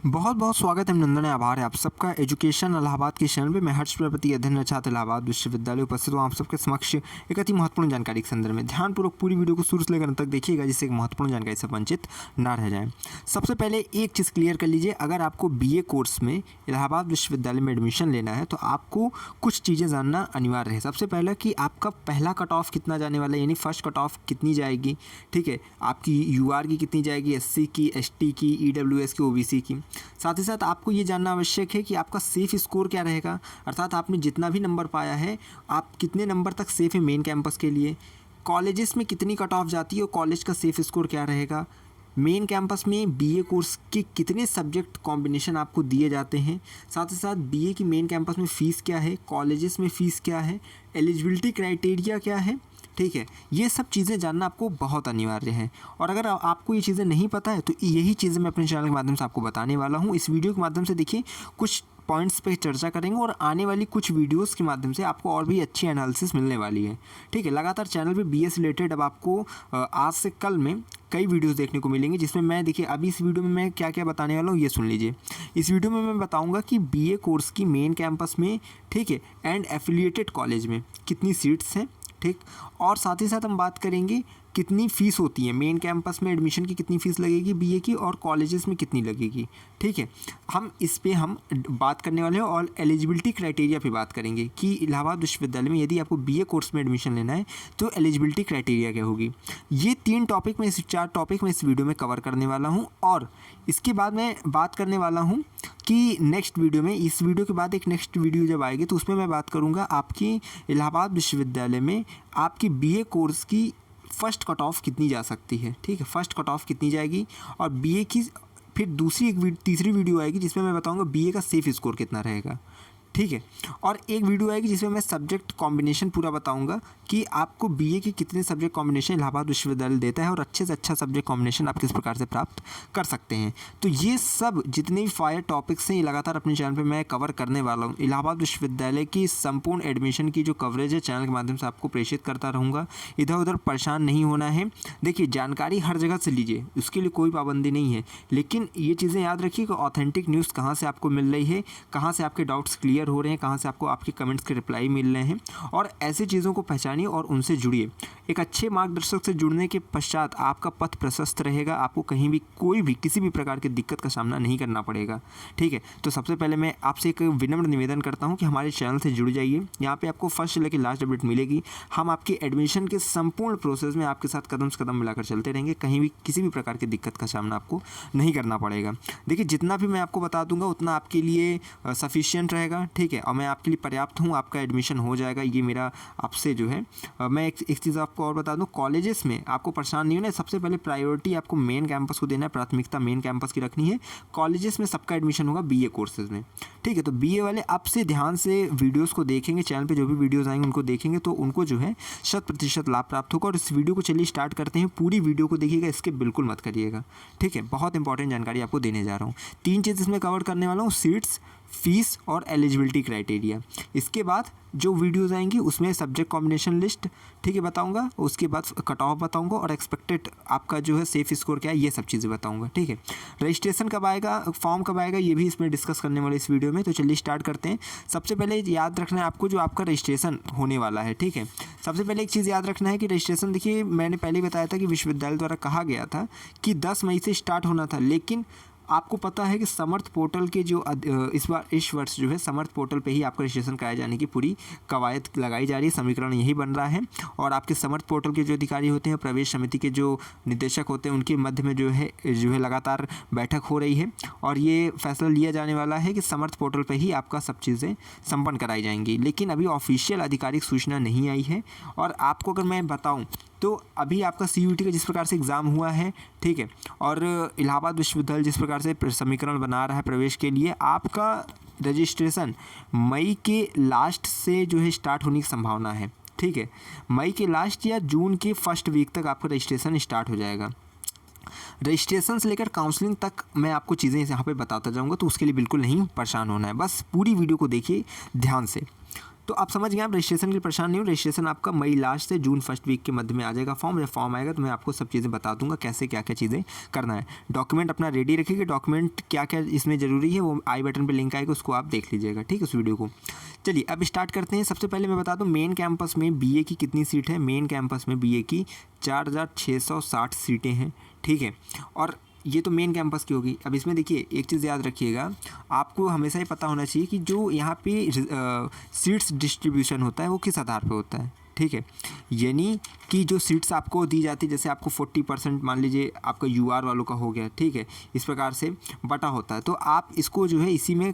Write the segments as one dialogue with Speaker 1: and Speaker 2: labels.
Speaker 1: बहुत बहुत स्वागत है, अभिनंदन है, आभार है आप सबका एजुकेशन इलाहाबाद के चैनल पे। मैं हर्ष प्रजापति, अध्ययन छात्र इलाहाबाद विश्वविद्यालय, उपस्थित हूँ आप सबके समक्ष एक अति महत्वपूर्ण जानकारी के संदर्भ में। ध्यानपूर्वक पूरी वीडियो को शुरू से लेकर अंत तक देखिएगा, जिससे एक महत्वपूर्ण जानकारी से वंचित ना रह जाए। सबसे पहले एक चीज़ क्लियर कर लीजिए, अगर आपको BA कोर्स में इलाहाबाद विश्वविद्यालय में एडमिशन लेना है तो आपको कुछ चीज़ें जानना अनिवार्य है। सबसे पहला कि आपका पहला कट ऑफ कितना जाने वाला है, यानी फर्स्ट कट ऑफ कितनी जाएगी, ठीक है। आपकी UR की कितनी जाएगी, SC की, ST की, EWS की, OBC की। साथ ही साथ आपको ये जानना आवश्यक है कि आपका सेफ स्कोर क्या रहेगा, अर्थात आपने जितना भी नंबर पाया है आप कितने नंबर तक सेफ है मेन कैंपस के लिए। कॉलेजेस में कितनी कट ऑफ जाती है और कॉलेज का सेफ स्कोर क्या रहेगा। मेन कैंपस में BA कोर्स के कितने सब्जेक्ट कॉम्बिनेशन आपको दिए जाते हैं। साथ ही साथ BA की मेन कैंपस में फ़ीस क्या है, कॉलेजेस में फ़ीस क्या है, एलिजिबिलिटी क्राइटेरिया क्या है, ठीक है। ये सब चीज़ें जानना आपको बहुत अनिवार्य है। और अगर आपको ये चीज़ें नहीं पता है तो यही चीज़ें मैं अपने चैनल के माध्यम से आपको बताने वाला हूँ। इस वीडियो के माध्यम से देखिए कुछ पॉइंट्स पे चर्चा करेंगे और आने वाली कुछ वीडियोस के माध्यम से आपको और भी अच्छी एनालिसिस मिलने वाली है, ठीक है। लगातार चैनल पे BA से रिलेटेड अब आपको आज से कल में कई वीडियोस देखने को मिलेंगे, जिसमें मैं देखिए अभी इस वीडियो में मैं क्या क्या बताने वाला हूँ ये सुन लीजिए। इस वीडियो में मैं बताऊँगा कि BA कोर्स की मेन कैंपस में, ठीक है, एंड एफिलिएटेड कॉलेज में कितनी सीट्स हैं, ठीक। और साथ ही साथ हम बात करेंगे कितनी फ़ीस होती है मेन कैंपस में, एडमिशन की कितनी फ़ीस लगेगी BA की, और कॉलेजेस में कितनी लगेगी, ठीक है। हम इस पे हम बात करने वाले हैं और एलिजिबिलिटी क्राइटेरिया पे बात करेंगे कि इलाहाबाद विश्वविद्यालय में यदि आपको BA कोर्स में एडमिशन लेना है तो एलिजिबिलिटी क्राइटेरिया क्या होगी। ये 4 टॉपिक मैं इस वीडियो में कवर करने वाला हूँ। और इसके बाद मैं बात करने वाला हूँ कि नेक्स्ट वीडियो में, इस वीडियो के बाद एक नेक्स्ट वीडियो जब आएगी तो उसमें मैं बात करूँगा आपकी इलाहाबाद विश्वविद्यालय में आपकी BA कोर्स की फ़र्स्ट कट ऑफ कितनी जा सकती है, ठीक है। फ़र्स्ट कट ऑफ कितनी जाएगी, और BA की फिर तीसरी वीडियो आएगी जिसमें मैं बताऊंगा BA का सेफ स्कोर कितना रहेगा, ठीक है। और एक वीडियो आएगी जिसमें मैं सब्जेक्ट कॉम्बिनेशन पूरा बताऊंगा कि आपको BA के कितने सब्जेक्ट कॉम्बिनेशन इलाहाबाद विश्वविद्यालय देता है और अच्छे से अच्छा सब्जेक्ट कॉम्बिनेशन आप किस प्रकार से प्राप्त कर सकते हैं। तो ये सब जितने भी फायर टॉपिक्स हैं ये लगातार अपने चैनल पे मैं कवर करने वाला हूँ। इलाहाबाद विश्वविद्यालय की संपूर्ण एडमिशन की जो कवरेज है चैनल के माध्यम से आपको प्रेषित करता रहूँगा। इधर उधर परेशान नहीं होना है। देखिए, जानकारी हर जगह से लीजिए, उसके लिए कोई पाबंदी नहीं है, लेकिन ये चीज़ें याद रखिए कि ऑथेंटिक न्यूज़ कहाँ से आपको मिल रही है, कहाँ से आपके डाउट्स क्लियर हो रहे हैं, कहाँ से आपको आपके कमेंट्स के रिप्लाई मिल रहे हैं। और ऐसी चीज़ों को पहचानिए और उनसे जुड़िए। एक अच्छे मार्गदर्शक से जुड़ने के पश्चात आपका पथ प्रशस्त रहेगा, आपको कहीं भी कोई भी किसी भी प्रकार की दिक्कत का सामना नहीं करना पड़ेगा, ठीक है। तो सबसे पहले मैं आपसे एक विनम्र निवेदन करता हूँ कि हमारे चैनल से जुड़ जाइए। यहाँ पे आपको फर्स्ट से लेकर लास्ट अपडेट मिलेगी। हम आपकी एडमिशन के संपूर्ण प्रोसेस में आपके साथ कदम से कदम मिलाकर चलते रहेंगे, कहीं भी किसी भी प्रकार की दिक्कत का सामना आपको नहीं करना पड़ेगा। देखिए, जितना भी मैं आपको बता दूंगा उतना आपके लिए सफिशिएंट रहेगा, ठीक है। और मैं आपके लिए पर्याप्त हूँ, आपका एडमिशन हो जाएगा, ये मेरा आपसे जो है। मैं एक चीज़ आपको और बता दूँ, कॉलेजेस में आपको परेशान नहीं होना है। सबसे पहले प्रायोरिटी आपको मेन कैंपस को देना है, प्राथमिकता मेन कैंपस की रखनी है। कॉलेजेस में सबका एडमिशन होगा BA कोर्सेज में, ठीक है। तो BA वाले अब से ध्यान से वीडियोज़ को देखेंगे, चैनल पर जो भी वीडियोज़ आएंगे उनको देखेंगे तो उनको जो है 100% लाभ प्राप्त होगा। और इस वीडियो को चलिए स्टार्ट करते हैं। पूरी वीडियो को देखिएगा, स्किप बिल्कुल मत करिएगा, ठीक है। बहुत इंपॉर्टेंट जानकारी आपको देने जा रहा हूँ। 3 चीज़ इसमें कवर करने वाला हूँ, सीट्स, फीस और एलिजिबिलिटी क्राइटेरिया। इसके बाद जो वीडियोज़ आएंगी उसमें सब्जेक्ट कॉम्बिनेशन लिस्ट, ठीक है, बताऊंगा। उसके बाद कट ऑफ बताऊंगा और एक्सपेक्टेड आपका जो है सेफ स्कोर क्या है, ये सब चीज़ें बताऊंगा, ठीक है। रजिस्ट्रेशन कब आएगा, फॉर्म कब आएगा, ये भी इसमें डिस्कस करने वाले इस वीडियो में। तो चलिए स्टार्ट करते हैं। सबसे पहले याद रखना है आपको जो आपका रजिस्ट्रेशन होने वाला है, ठीक है। सबसे पहले एक चीज़ याद रखना है कि रजिस्ट्रेशन, देखिए मैंने पहले ही बताया था कि विश्वविद्यालय द्वारा कहा गया था कि 10 मई से स्टार्ट होना था, लेकिन आपको पता है कि समर्थ पोर्टल के जो इस वर्ष जो है समर्थ पोर्टल पे ही आपका रजिस्ट्रेशन कराए जाने की पूरी कवायद लगाई जा रही है, समीकरण यही बन रहा है। और आपके समर्थ पोर्टल के जो अधिकारी होते हैं, प्रवेश समिति के जो निदेशक होते हैं, उनके मध्य में जो है लगातार बैठक हो रही है और ये फैसला लिया जाने वाला है कि समर्थ पोर्टल पर ही आपका सब चीज़ें संपन्न कराई जाएंगी। लेकिन अभी ऑफिशियल आधिकारिक सूचना नहीं आई है। और आपको अगर मैं बताऊँ तो अभी आपका CUET का जिस प्रकार से एग्ज़ाम हुआ है, ठीक है, और इलाहाबाद विश्वविद्यालय जिस प्रकार से समीकरण बना रहा है प्रवेश के लिए, आपका रजिस्ट्रेशन मई के लास्ट से जो है स्टार्ट होने की संभावना है, ठीक है। मई के लास्ट या जून के फर्स्ट वीक तक आपका रजिस्ट्रेशन स्टार्ट हो जाएगा। रजिस्ट्रेशन से लेकर काउंसलिंग तक मैं आपको चीज़ें यहाँ पे बताता जाऊँगा, तो उसके लिए बिल्कुल नहीं परेशान होना है, बस पूरी वीडियो को देखिए ध्यान से। तो आप समझ गए, आप रजिस्ट्रेशन की परेशान नहीं हो। रजिस्ट्रेशन आपका मई लास्ट से जून फर्स्ट वीक के मध्य में आ जाएगा फॉर्म। जब फॉर्म आएगा तो मैं आपको सब चीज़ें बता दूंगा कैसे क्या क्या चीज़ें करना है। डॉक्यूमेंट अपना रेडी रखिएगा, डॉक्यूमेंट क्या क्या इसमें ज़रूरी है वो आई बटन पर लिंक आएगा, उसको आप देख लीजिएगा, ठीक है, उस वीडियो को। चलिए अब स्टार्ट करते हैं। सबसे पहले मैं बता दूं मेन कैंपस में बीए की कितनी सीट है। मेन कैंपस में बीए की 4660 सीटें हैं, ठीक है। और ये तो मेन कैंपस की होगी। अब इसमें देखिए एक चीज़ याद रखिएगा, आपको हमेशा ही पता होना चाहिए कि जो यहाँ पे सीट्स डिस्ट्रीब्यूशन होता है वो किस आधार पे होता है, ठीक है। यानी कि जो सीट्स आपको दी जाती है, जैसे आपको 40% मान लीजिए आपका यूआर वालों का हो गया, ठीक है, इस प्रकार से बटा होता है। तो आप इसको जो है इसी में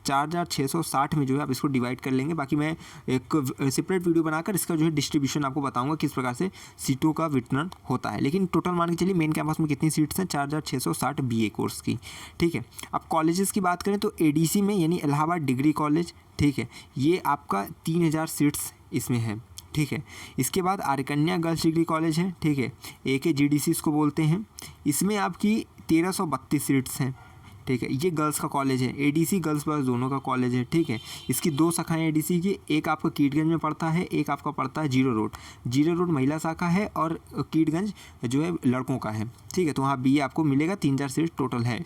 Speaker 1: 4660 में जो है आप इसको डिवाइड कर लेंगे। बाकी मैं एक सेपरेट वीडियो बनाकर इसका जो है डिस्ट्रीब्यूशन आपको बताऊंगा किस प्रकार से सीटों का वितरण होता है। लेकिन टोटल मान के चलिए मेन कैंपस में कितनी सीट्स हैं, 4660 बीए कोर्स की, ठीक है। अब कॉलेजेस की बात करें तो एडीसी में यानी इलाहाबाद डिग्री कॉलेज, ठीक है, ये आपका 3000 सीट्स इसमें है, ठीक है। इसके बाद आर्यकन्या गर्ल्स डिग्री कॉलेज है, ठीक है, AKGDC इसको बोलते हैं, इसमें आपकी 1332 सीट्स हैं, ठीक है। ये गर्ल्स का कॉलेज है, एडीसी गर्ल्स बॉयज़ दोनों का कॉलेज है, ठीक है। इसकी 2 शाखाएं एडीसी की, एक आपका कीटगंज में पड़ता है, एक आपका पड़ता है जीरो रोड। जीरो रोड महिला शाखा है और कीटगंज जो है लड़कों का है, ठीक है। तो वहाँ बीए आपको मिलेगा, 3000 सीट टोटल है।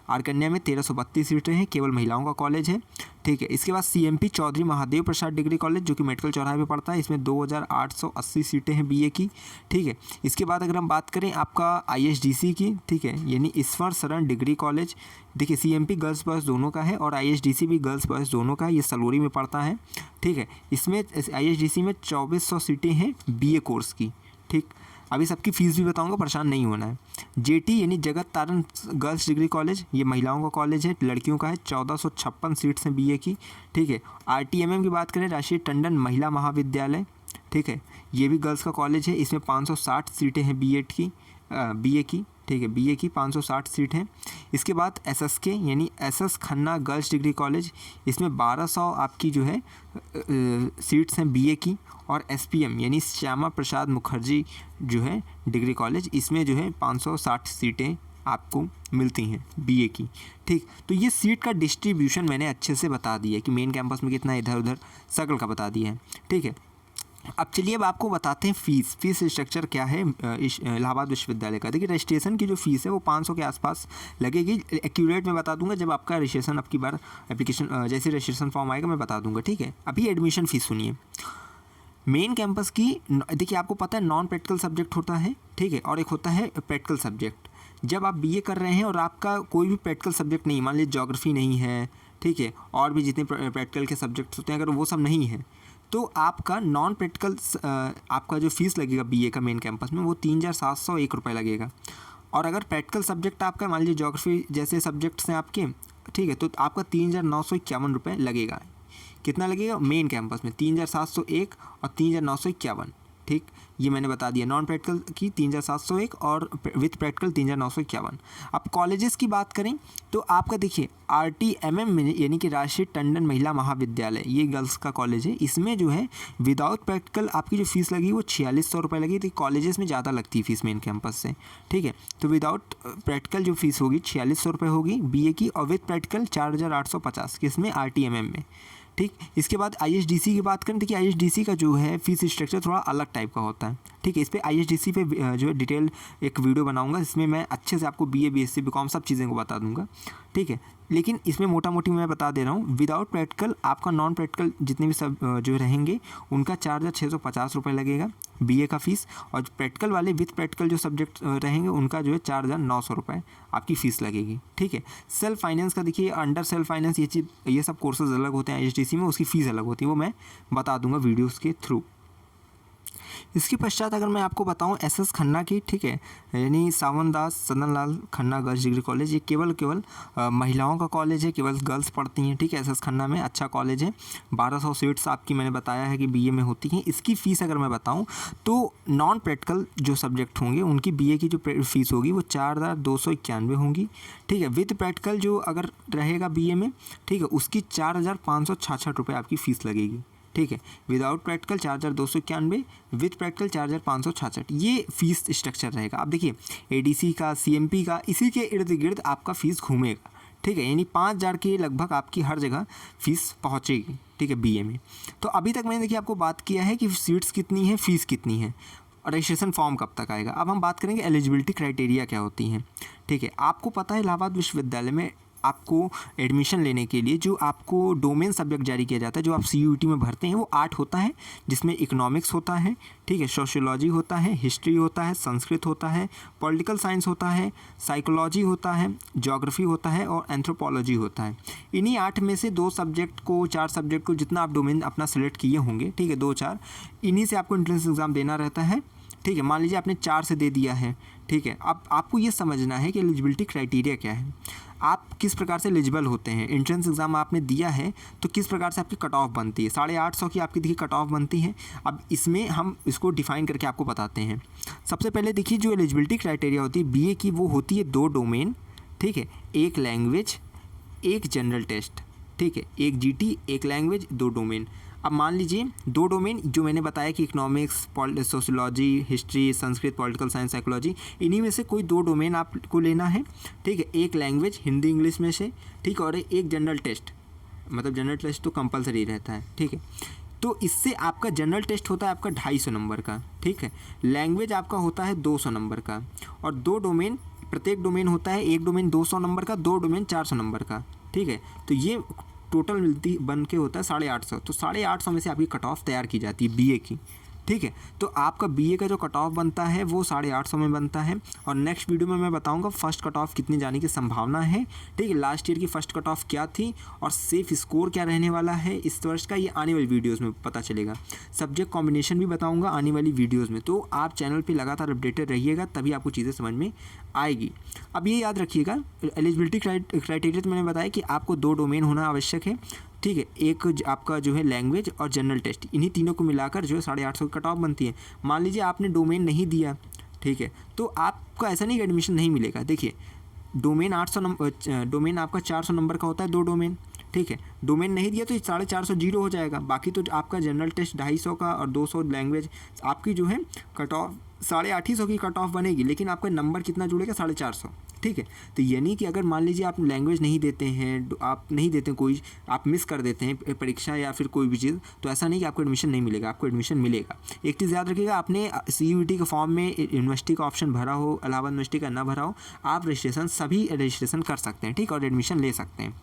Speaker 1: आर्यकन्या में 1332 सीटें हैं, केवल महिलाओं का कॉलेज है, ठीक है। इसके बाद CMP Chaudhary Mahadev Prasad degree college जो कि मेडिकल चौराहे पे पड़ता है, इसमें 2880 सीटें हैं बीए की, ठीक है। इसके बाद अगर हम बात करें आपका ISDC की, ठीक है, यानी ईश्वर शरण डिग्री कॉलेज, देखिए CMP गर्ल्स बॉयज़ दोनों का है और ISDC भी गर्ल्स बॉयज़ दोनों का है, ये सलोरी में पड़ता है, ठीक है। इसमें ISDC में 2400 सीटें हैं बीए कोर्स की, ठीक। अभी सबकी फ़ीस भी बताऊंगा, परेशान नहीं होना है। JT यानी जगत तारण गर्ल्स डिग्री कॉलेज, ये महिलाओं का कॉलेज है, लड़कियों का है, 1456 सीट्स हैं बीए की, ठीक है। RTMM की बात करें, राष्ट्रीय टंडन महिला महाविद्यालय, ठीक है, ये भी गर्ल्स का कॉलेज है, इसमें 560 सीटें हैं बीए की, ठीक है, बीए की 560 सीट हैं। इसके बाद SSK यानी SS Khanna girls degree college, इसमें 1200 आपकी जो है सीट्स हैं बीए की। और SPM यानी श्यामा प्रसाद मुखर्जी जो है डिग्री कॉलेज, इसमें जो है 560 सीटें आपको मिलती हैं बीए की, ठीक। तो ये सीट का डिस्ट्रीब्यूशन मैंने अच्छे से बता दिया कि मेन कैंपस में कितना इधर उधर सर्कल का बता दिया है, ठीक है। अब चलिए अब आपको बताते हैं फ़ीस स्ट्रक्चर क्या है इलाहाबाद विश्वविद्यालय का। देखिए रजिस्ट्रेशन की जो फ़ीस है वो 500 के आसपास लगेगी। एक्यूरेट में बता दूंगा जब आपका रजिस्ट्रेशन अब की बार एप्लीकेशन जैसे रजिस्ट्रेशन फॉर्म आएगा मैं बता दूंगा, ठीक है। अभी एडमिशन फ़ीस सुनिए। मेन कैंपस की देखिए आपको पता है नॉन प्रैक्टिकल सब्जेक्ट होता है, ठीक है, और एक होता है प्रैक्टिकल सब्जेक्ट। जब आप बीए कर रहे हैं और आपका कोई भी प्रैक्टिकल सब्जेक्ट नहीं, मान लीजिए ज्योग्राफी नहीं है, ठीक है, और भी जितने प्रैक्टिकल के सब्जेक्ट्स होते हैं अगर वो सब नहीं है तो आपका नॉन प्रैक्टिकल आपका जो फीस लगेगा बीए का मेन कैंपस में वो 3701 रुपये लगेगा। और अगर प्रैक्टिकल सब्जेक्ट आपका मान लीजिए ज्योग्राफी जैसे सब्जेक्ट्स हैं आपके, ठीक है, तो आपका 3951 रुपये लगेगा। कितना लगेगा मेन कैंपस में? 3701 और 3951, ठीक, ये मैंने बता दिया। नॉन प्रैक्टिकल की 3701 और विथ प्रैक्टिकल 3951। अब कॉलेजेस की बात करें तो आपका देखिए RTMM में यानी कि राष्ट्रीय टंडन महिला महाविद्यालय, ये गर्ल्स का कॉलेज है, इसमें जो है विदाउट प्रैक्टिकल आपकी जो फीस लगी वो 4600 रुपये लगी। तो कॉलेजेस में ज़्यादा लगती है फीस मेन कैंपस से, ठीक है। तो विदाउट प्रैक्टिकल जो फीस होगी 4600 रुपये होगी बीए की, और विथ प्रैक्टिकल 4850 किसमें RTMM में, ठीक। इसके बाद ISDC की बात करें, देखिए ISDC का जो है फीस स्ट्रक्चर थोड़ा अलग टाइप का होता है, ठीक है। इस पर ISDC पे जो है डिटेल एक वीडियो बनाऊंगा, इसमें मैं अच्छे से आपको BA BSc BCom सब चीज़ें को बता दूंगा, ठीक है। लेकिन इसमें मोटा मोटी मैं बता दे रहा हूँ, विदाउट प्रैक्टिकल आपका नॉन प्रैक्टिकल जितने भी सब जो रहेंगे उनका 4650 रुपये लगेगा BA का फ़ीस, और प्रैक्टिकल वाले विथ प्रैक्टिकल जो सब्जेक्ट रहेंगे उनका जो है 4900 रुपये आपकी फ़ीस लगेगी, ठीक है। सेल्फ फाइनेंस का देखिए अंडर सेल्फ फाइनेंस ये सब कोर्सेज अलग होते हैं ISDC में, उसकी फ़ीस अलग होती है, वो मैं बता दूंगा वीडियोज़ के थ्रू। इसके पश्चात अगर मैं आपको बताऊं SS खन्ना की, ठीक है, यानी सावनदास सदनलाल खन्ना गर्ल्स डिग्री कॉलेज, ये केवल महिलाओं का कॉलेज है, केवल गर्ल्स पढ़ती हैं, ठीक है। SS खन्ना में अच्छा कॉलेज है, 1200 सीट्स आपकी मैंने बताया है कि BA में होती हैं। इसकी फ़ीस अगर मैं बताऊँ तो नॉन प्रैक्टिकल जो सब्जेक्ट होंगे उनकी BA की जो फ़ीस होगी वो 4291 होंगी, ठीक है। विद प्रैक्टिकल जो अगर रहेगा BA में, ठीक है, उसकी 4566 रुपये आपकी फ़ीस लगेगी, ठीक है। विदाउट प्रैक्टिकल 4291, विथ प्रैक्टिकल 4566, ये फीस स्ट्रक्चर रहेगा। अब देखिए ADC का CMP का इसी के इर्द गिर्द आपका फ़ीस घूमेगा, ठीक है, यानी 5,000 के लगभग आपकी हर जगह फीस पहुँचेगी, ठीक है, बीए में। तो अभी तक मैंने देखिए आपको बात किया है कि सीट्स कितनी है, फीस कितनी है और रजिस्ट्रेशन फॉर्म कब तक आएगा। अब हम बात करेंगे एलिजिबिलिटी क्राइटेरिया क्या होती हैं। ठीक है, आपको पता है इलाहाबाद विश्वविद्यालय में आपको एडमिशन लेने के लिए जो आपको डोमेन सब्जेक्ट जारी किया जाता है, जो आप CUET में भरते हैं, वो 8 होता है, जिसमें इकोनॉमिक्स होता है, ठीक है, सोशियोलॉजी होता है, हिस्ट्री होता है, संस्कृत होता है, पॉलिटिकल साइंस होता है, साइकोलॉजी होता है, ज्योग्राफी होता है और एंथ्रोपोलॉजी होता है। इन्हीं 8 में से 2 सब्जेक्ट को, 4 सब्जेक्ट को, जितना आप डोमेन अपना सेलेक्ट किए होंगे, ठीक है, 2-4, इन्हीं से आपको एंट्रेंस एग्ज़ाम देना रहता है। ठीक है, मान लीजिए आपने 4 से दे दिया है, ठीक है। अब आपको ये समझना है कि एलिजिबिलिटी क्राइटेरिया क्या है, आप किस प्रकार से एलिजिबल होते हैं। एंट्रेंस एग्ज़ाम आपने दिया है तो किस प्रकार से आपकी कट ऑफ बनती है, 850 की आपकी देखिए कट ऑफ बनती है। अब इसमें हम इसको डिफ़ाइन करके आपको बताते हैं। सबसे पहले देखिए जो एलिजिबिलिटी क्राइटेरिया होती है बीए की, वो होती है 2 डोमेन, ठीक है, 1 लैंग्वेज, 1 जनरल टेस्ट, ठीक है, 1 GT, 1 लैंग्वेज, 2 डोमेन। अब मान लीजिए 2 डोमेन जो मैंने बताया कि economics, sociology, history, Sanskrit, political science, psychology, इन्हीं में से कोई 2 डोमेन आपको लेना है, ठीक है, 1 लैंग्वेज हिंदी इंग्लिश में से, ठीक है, और 1 जनरल टेस्ट, मतलब जनरल टेस्ट तो कंपलसरी रहता है, ठीक है। तो इससे आपका जनरल टेस्ट होता है आपका 250 नंबर का, ठीक है, लैंग्वेज आपका होता है 200 नंबर का, और 2 डोमेन, प्रत्येक डोमेन होता है, 1 डोमेन 200 नंबर का, 2 डोमेन 400 नंबर का, ठीक है। तो ये टोटल मिलती बन के होता है 850। तो 850 में से आपकी कट ऑफ तैयार की जाती है बीए की, ठीक है। तो आपका बीए का जो कट ऑफ बनता है वो 850 में बनता है। और नेक्स्ट वीडियो में मैं बताऊंगा फर्स्ट कट ऑफ कितनी जाने की संभावना है, ठीक है, लास्ट ईयर की फर्स्ट कट ऑफ क्या थी और सेफ स्कोर क्या रहने वाला है इस वर्ष का, ये आने वाली वीडियोस में पता चलेगा। सब्जेक्ट कॉम्बिनेशन भी बताऊंगा आने वाली वीडियोज़ में, तो आप चैनल पर लगातार अपडेटेड रहिएगा, तभी आपको चीज़ें समझ में आएगी। अब ये याद रखिएगा, एलिजिबिलिटी क्राइटेरिया तो मैंने बताया कि आपको 2 डोमेन होना आवश्यक है, ठीक है, एक आपका जो है लैंग्वेज और जनरल टेस्ट, इन्हीं तीनों को मिलाकर जो है 850 की कट ऑफ बनती है। मान लीजिए आपने डोमेन नहीं दिया, ठीक है, तो आपका ऐसा नहीं कि एडमिशन नहीं मिलेगा। देखिए डोमेन 800 नंबर, डोमेन आपका 400 नंबर का होता है, 2 डोमेन, ठीक है, डोमेन नहीं दिया तो 450 जीरो हो जाएगा। बाकी तो आपका जनरल टेस्ट 250 का और 200 लैंग्वेज, आपकी जो है कट ऑफ 850 की कट ऑफ बनेगी, लेकिन आपका नंबर कितना जुड़ेगा 450, ठीक है। तो यानी कि अगर मान लीजिए आप लैंग्वेज नहीं देते हैं, आप नहीं देते हैं, कोई आप मिस कर देते हैं परीक्षा या फिर कोई भी चीज़, तो ऐसा नहीं कि आपको एडमिशन नहीं मिलेगा, आपको एडमिशन मिलेगा। एक चीज़ याद रखिएगा, आपने CUET के फॉर्म में यूनिवर्सिटी का ऑप्शन भरा हो, इलाहाबाद यूनिवर्सिटी का ना भरा हो, आप सभी रजिस्ट्रेशन कर सकते हैं, ठीक, और एडमिशन ले सकते हैं।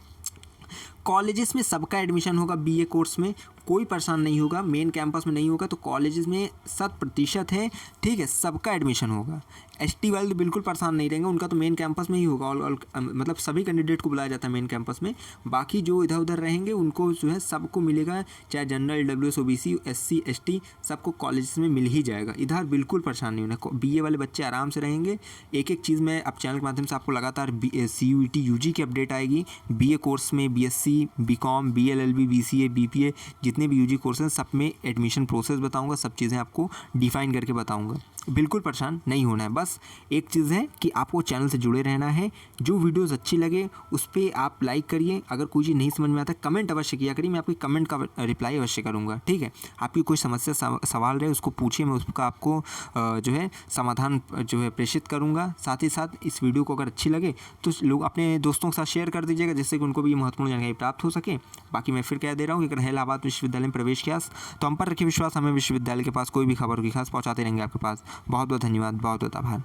Speaker 1: कॉलेजेस में सबका एडमिशन होगा बीए कोर्स में, कोई परेशान नहीं होगा, मेन कैंपस में नहीं होगा, तो कॉलेजेस में 100% है, ठीक है, सबका एडमिशन होगा। ST वाले तो बिल्कुल परेशान नहीं रहेंगे, उनका तो मेन कैंपस में ही होगा, मतलब सभी कैंडिडेट को बुलाया जाता है मेन कैंपस में। बाकी जो इधर उधर रहेंगे उनको जो है सबको मिलेगा, चाहे general, EWS, OBC, SC, ST, सबको कॉलेजेस में मिल ही जाएगा, इधर बिल्कुल परेशान नहीं होना। बीए वाले बच्चे आराम से रहेंगे। एक एक चीज़ में अब चैनल के माध्यम से आपको लगातार CUET UG की अपडेट आएगी, बीए कोर्स में BSc, BCom, BLLB, BCA, BPA, जितने भी UG कोर्स हैं सब में एडमिशन प्रोसेस बताऊंगा, सब चीज़ें आपको डिफाइन करके बताऊंगा। बिल्कुल परेशान नहीं होना है, बस एक चीज़ है कि आपको चैनल से जुड़े रहना है। जो वीडियोस अच्छी लगे उस पर आप लाइक करिए, अगर कोई चीज़ नहीं समझ में आता कमेंट अवश्य किया करिए, मैं आपकी कमेंट का रिप्लाई अवश्य करूँगा, ठीक है। आपकी कोई समस्या सवाल रहे उसको पूछिए, मैं उसका आपको जो है समाधान जो है प्रेषित करूँगा। साथ ही साथ इस वीडियो को अगर अच्छी लगे तो लोग अपने दोस्तों के साथ शेयर कर दीजिएगा, जिससे कि उनको भी महत्वपूर्ण जानकारी प्राप्त हो सके। बाकी मैं फिर कह दे रहा हूँ कि अगर है इलाहाबाद विश्वविद्यालय में प्रवेश किया तो हम पर रखिए विश्वास, हमें विश्वविद्यालय के पास कोई भी खबर की खास पहुँचाते रहेंगे आपके पास। बहुत बहुत धन्यवाद, बहुत बहुत आभार।